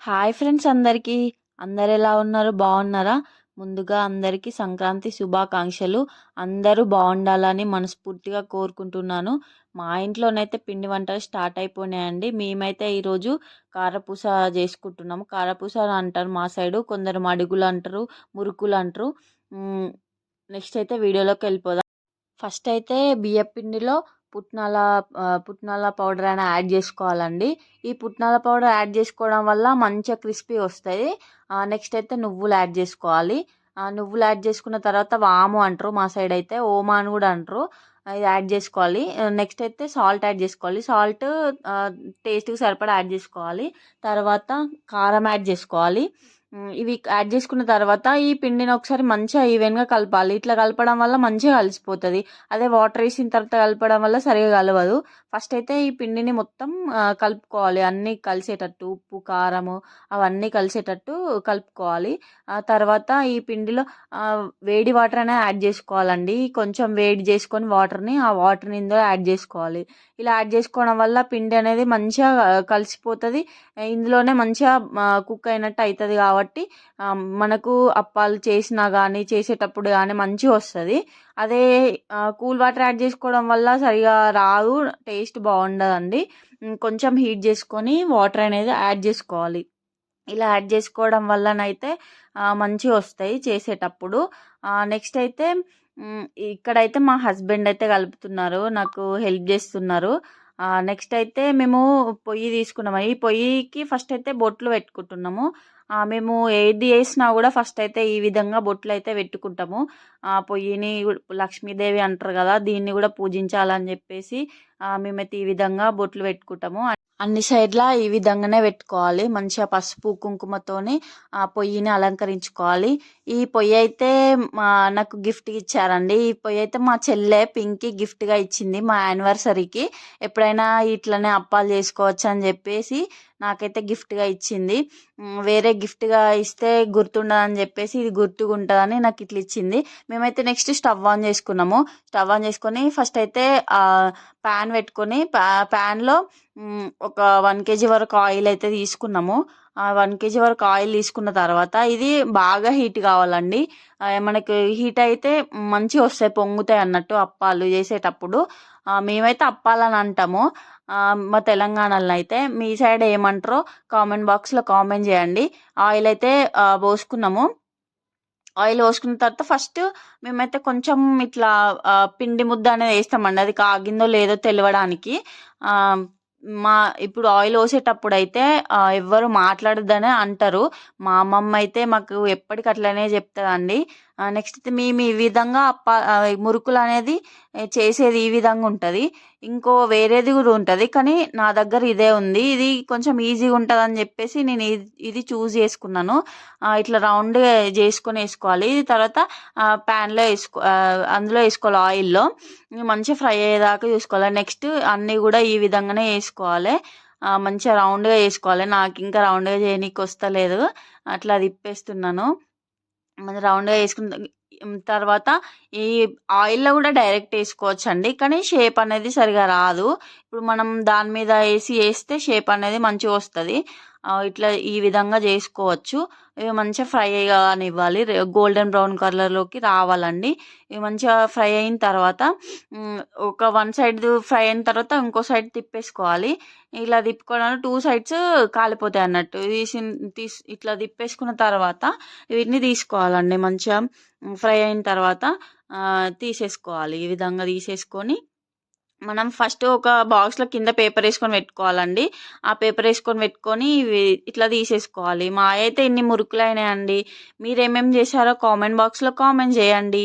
Hi friends అందరికీ. అందరు ఎలా ఉన్నారు? బాగున్నారా? ముందుగా అందరికీ సంక్రాంతి శుభాకాంక్షలు. అందరూ బాగుండాలని మనస్ఫూర్తిగా కోరుకుంటున్నాను. మా ఇంట్లోనైతే పిండి వంటలు స్టార్ట్ అయిపోయినాయండి. మేమైతే ఈరోజు కారపూస చేసుకుంటున్నాము. కారపూస అని అంటారు మా సైడు, కొందరు మడుగులు అంటారు, మురుకులు అంటారు. నెక్స్ట్ అయితే వీడియోలోకి వెళ్ళిపోదాం. ఫస్ట్ అయితే బియ్యపిండిలో పుట్నాల పౌడర్ అయినా యాడ్ చేసుకోవాలండి. ఈ పుట్నాల పౌడర్ యాడ్ చేసుకోవడం వల్ల మంచిగా క్రిస్పీ వస్తుంది. నెక్స్ట్ అయితే నువ్వులు యాడ్ చేసుకోవాలి. నువ్వులు యాడ్ చేసుకున్న తర్వాత వాము అంటారు మా సైడ్ అయితే, ఓమా అని కూడా అంటారు. ఇది యాడ్ చేసుకోవాలి. నెక్స్ట్ అయితే సాల్ట్ యాడ్ చేసుకోవాలి. సాల్ట్ టేస్ట్కి సరిపడా యాడ్ చేసుకోవాలి. తర్వాత కారం యాడ్ చేసుకోవాలి. ఇవి యాడ్ చేసుకున్న తర్వాత ఈ పిండిని ఒకసారి మంచిగా ఈవెన్గా కలపాలి. ఇట్లా కలపడం వల్ల మంచిగా కలిసిపోతుంది. అదే వాటర్ వేసిన తర్వాత కలపడం వల్ల సరిగా కలవదు. ఫస్ట్ అయితే ఈ పిండిని మొత్తం కలుపుకోవాలి. అన్నీ కలిసేటట్టు, ఉప్పు కారము అవన్నీ కలిసేటట్టు కలుపుకోవాలి. ఆ తర్వాత ఈ పిండిలో వేడి వాటర్ అయినా యాడ్ చేసుకోవాలండి. కొంచెం వేడి చేసుకొని వాటర్ని, ఆ వాటర్ని ఇందులో యాడ్ చేసుకోవాలి. ఇలా యాడ్ చేసుకోవడం వల్ల పిండి అనేది మంచిగా కలిసిపోతుంది. ఇందులోనే మంచిగా కుక్ అయినట్టు అవుతుంది కాబట్టి మనకు అప్పాలు చేసినా కానీ, చేసేటప్పుడు కానీ మంచిగా వస్తుంది. అదే కూల్ వాటర్ యాడ్ చేసుకోవడం వల్ల సరిగా రాదు, టేస్ట్ బాగుండదండి. కొంచెం హీట్ చేసుకొని వాటర్ అనేది యాడ్ చేసుకోవాలి. ఇలా యాడ్ చేసుకోవడం వల్లనైతే మంచిగా వస్తాయి చేసేటప్పుడు. నెక్స్ట్ అయితే ఇక్కడైతే మా హస్బెండ్ అయితే కలుపుతున్నారు, నాకు హెల్ప్ చేస్తున్నారు. నెక్స్ట్ అయితే మేము పొయ్యి తీసుకున్నాము. ఈ పొయ్యికి ఫస్ట్ అయితే బొట్లు పెట్టుకుంటున్నాము. మేము ఏది వేసినా కూడా ఫస్ట్ అయితే ఈ విధంగా బొట్లు అయితే పెట్టుకుంటాము. పొయ్యిని లక్ష్మీదేవి అంటారు కదా, దీన్ని కూడా పూజించాలని చెప్పేసి మేమైతే ఈ విధంగా బొట్లు పెట్టుకుంటాము. అన్ని సైడ్లా ఈ విధంగానే పెట్టుకోవాలి. మంచిగా పసుపు కుంకుమతోని ఆ పొయ్యిని అలంకరించుకోవాలి. ఈ పొయ్యి అయితే నాకు గిఫ్ట్గా ఇచ్చారండి. ఈ పొయ్యి అయితే మా చెల్లె పింకీ గిఫ్ట్గా ఇచ్చింది మా యానివర్సరీకి. ఎప్పుడైనా ఇట్లనే అప్పాలు చేసుకోవచ్చు అని చెప్పేసి నాకైతే గిఫ్ట్గా ఇచ్చింది. వేరే గిఫ్ట్గా ఇస్తే గుర్తుండదని చెప్పేసి ఇది గుర్తుగా ఉంటుందని నాకు ఇట్లా ఇచ్చింది. మేమైతే నెక్స్ట్ స్టవ్ ఆన్ చేసుకున్నాము. స్టవ్ ఆన్ చేసుకొని ఫస్ట్ అయితే ప్యాన్ పెట్టుకొని ప్యాన్లో ఒక 1 kg వరకు ఆయిల్ అయితే తీసుకున్నాము. 1 kg వరకు ఆయిల్ తీసుకున్న తర్వాత ఇది బాగా హీట్ కావాలండి. మనకు హీట్ అయితే మంచిగా వస్తాయి, పొంగుతాయి అన్నట్టు అప్పాలు చేసేటప్పుడు. మేమైతే అప్పాలని అంటాము మా తెలంగాణలో అయితే. మీ సైడ్ ఏమంటారో కామెంట్ బాక్స్లో కామెంట్ చేయండి. ఆయిల్ అయితే పోసుకున్నాము. ఆయిల్ పోసుకున్న తర్వాత ఫస్ట్ మేమైతే కొంచెం ఇట్లా పిండి ముద్ద అనేది వేస్తామండి, అది కాగిందో లేదో తెలియడానికి. ఇప్పుడు ఆయిల్ పోసేటప్పుడు అయితే ఎవ్వరు మాట్లాడొద్దనే అంటారు. మా అమ్మమ్మ అయితే మాకు ఎప్పటికి అట్లనే చెప్తుందండి. నెక్స్ట్ అయితే మేము ఈ విధంగా మురుకులు అనేది చేసేది ఈ విధంగా ఉంటుంది. ఇంకో వేరేది కూడా ఉంటుంది, కానీ నా దగ్గర ఇదే ఉంది. ఇది కొంచెం ఈజీగా ఉంటుంది అని చెప్పేసి నేను ఇది చూస్ చేసుకున్నాను. ఇట్లా రౌండ్గా చేసుకొని వేసుకోవాలి. తర్వాత ప్యాన్లో అందులో వేసుకోవాలి ఆయిల్లో. మంచిగా ఫ్రై అయ్యేదాకా చూసుకోవాలి. నెక్స్ట్ అన్నీ కూడా ఈ విధంగానే వేసుకోవాలి. మంచిగా రౌండ్గా వేసుకోవాలి. నాకు ఇంకా రౌండ్గా చేయనీకి వస్తలేదు, అట్లా తిప్పేస్తున్నాను. రౌండ్గా వేసుకున్న తర్వాత ఈ ఆయిల్లో కూడా డైరెక్ట్ వేసుకోవచ్చు అండి, కానీ షేప్ అనేది సరిగా రాదు. ఇప్పుడు మనం దాని మీద వేస్తే షేప్ అనేది మంచిగా వస్తుంది. ఇట్లా ఈ విధంగా చేసుకోవచ్చు. ఇవి మంచిగా ఫ్రై కానివ్వాలి, గోల్డెన్ బ్రౌన్ కలర్లోకి రావాలండి. ఇవి మంచిగా ఫ్రై అయిన తర్వాత ఒక 1 సైడ్ ఫ్రై అయిన తర్వాత ఇంకో సైడ్ తిప్పేసుకోవాలి. ఇలా తిప్పుకోవడానికి 2 సైడ్స్ కాలిపోతాయి అన్నట్టు. ఇట్లా తిప్పేసుకున్న తర్వాత వీటిని తీసుకోవాలండి. మంచిగా ఫ్రై అయిన తర్వాత తీసేసుకోవాలి. ఈ విధంగా తీసేసుకొని మనం ఫస్ట్ ఒక బాక్స్లో కింద పేపర్ వేసుకొని పెట్టుకోవాలండి. ఆ పేపర్ వేసుకొని పెట్టుకొని ఇట్లా తీసేసుకోవాలి. మా అయితే ఇన్ని మురుకులు అయినాయండి. మీరు ఏమేమి చేశారో కామెంట్ బాక్స్లో కామెంట్ చేయండి.